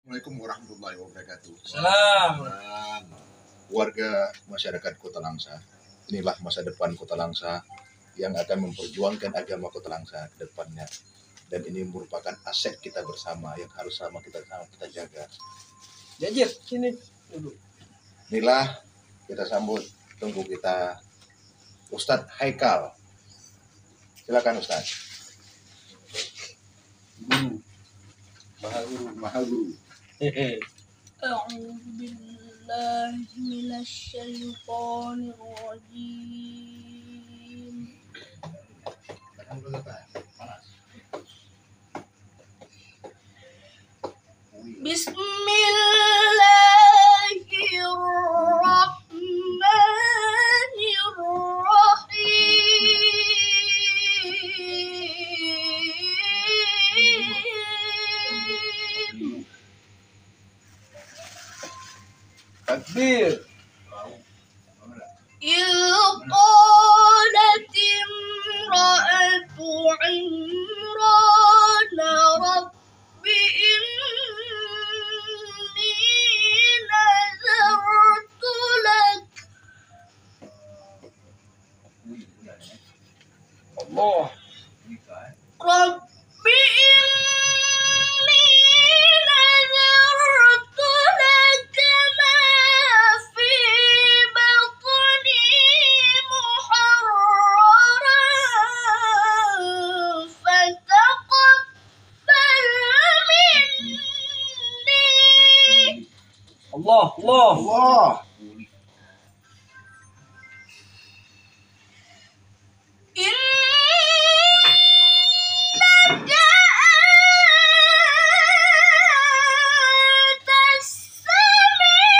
Assalamualaikum warahmatullahi wabarakatuh. Salam. Warga masyarakat Kota Langsa, inilah masa depan Kota Langsa yang akan memperjuangkan agama Kota Langsa ke depannya. Dan ini merupakan aset kita bersama yang harus sama kita jaga. Jajir, sini duduk. Inilah kita sambut tunggu kita Ustadz Haikal. Silakan Ustadz. Guru. Maha Guru. أعوذ بالله من الشيطان الرجيم بسم الله الرحمن الرحيم Takbir. إذ قالت امرأة عمران رب إني نذرت لك Allah. رب إني نذرت لك ما في بطني محررا فتقبل مني Allah. Allah. إنك أنت السميع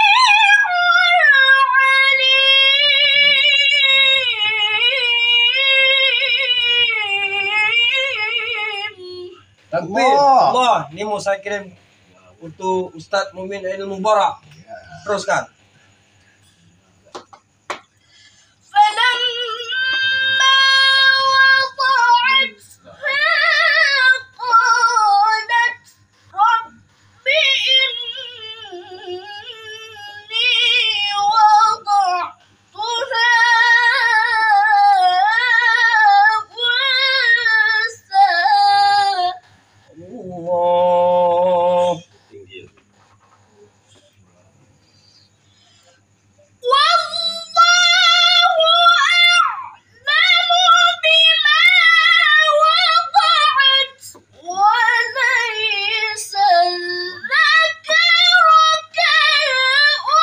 العليم Takbir. Allah. Allah. Ini mau saya kirim untuk Ustadz Mumin Ainul Mubarak. Teruskan. فلما وضعتها قالت رب إني وضعتها أنثى Allah. والله أعلم بما وضعت وليس الذكر كالأنثى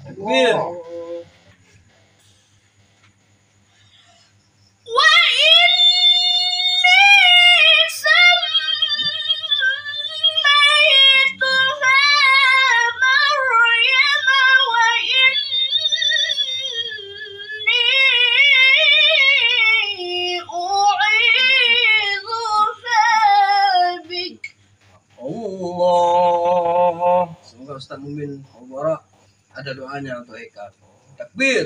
Takbir. وإني سميتها مريم وإني أعيذها بك Allah. Semoga Ustadz Mumin Mubarak ada doanya untuk Eka. Takbir.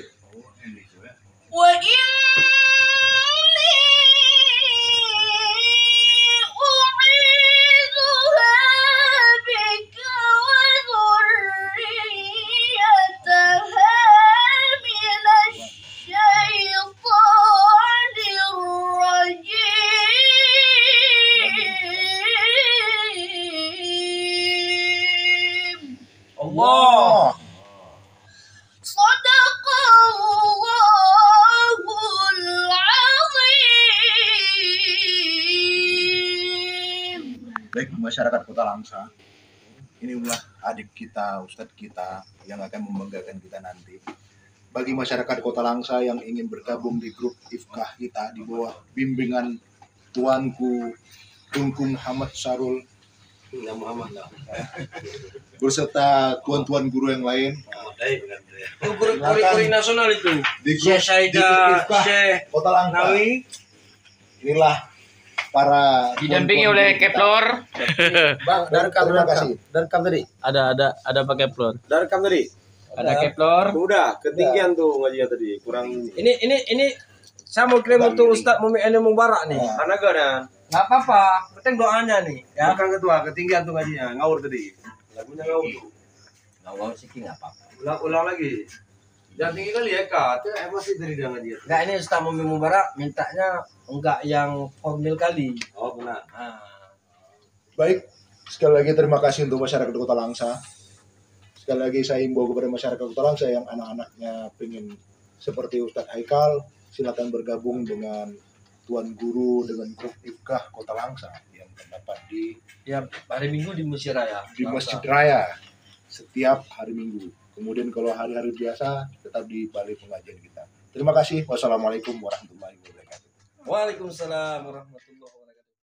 وإني أعيذها بك وذريتها من الشيطان الرجيم Allah. صدق الله العظيم. Baik masyarakat Kota Langsa, inilah adik kita, Ustadz kita yang akan membanggakan kita nanti. Bagi masyarakat Kota Langsa yang ingin bergabung di grup Ifkah kita di bawah bimbingan Tuanku Tunku Muhammad Sarul berserta tuan-tuan guru yang lain Guru nasional itu. di grup Syekh di grup Saida, Ifkah Syekh Kota Langsa. Nawi. Inilah para Didampingi tuan-tuan oleh guru kita. Keplor. Bang, Terima kasih. dari kam tadi. Ada pakai Keplor. Dari kam tadi. Ada Keplor. Udah, ketinggian tuh ngajinya tadi. Kurang Ini Saya mau klaim untuk Ustadz Mumi Eni Mubarak nih. Karena gak ada. Nggak apa-apa, penting doanya nih. Ya. Bukan ketua, ketinggian tuh ngajinya. Ngawur tadi. Lagunya ngawur tuh. Nggak sih nggak apa-apa. Ulang lagi. Jangan tinggi kali ya kak. Itu emosi dari dia ngaji. Nggak, ini Ustadz Mumi Mubarak mintanya enggak yang formal kali. Oh benar. Nah, Baik, sekali lagi terima kasih untuk masyarakat Kota Langsa. Sekali lagi saya himbau kepada masyarakat Kota Langsa yang anak-anaknya pengen seperti Ustadz Haikal, silakan bergabung dengan Tuan Guru dengan grup Ifkah Kota Langsa yang terdapat di ya hari Minggu di Masjid Raya. Masjid Raya setiap hari Minggu. Kemudian kalau hari-hari biasa tetap di balai pengajian kita. Terima kasih. Wassalamualaikum warahmatullahi wabarakatuh. Waalaikumsalam warahmatullahi wabarakatuh.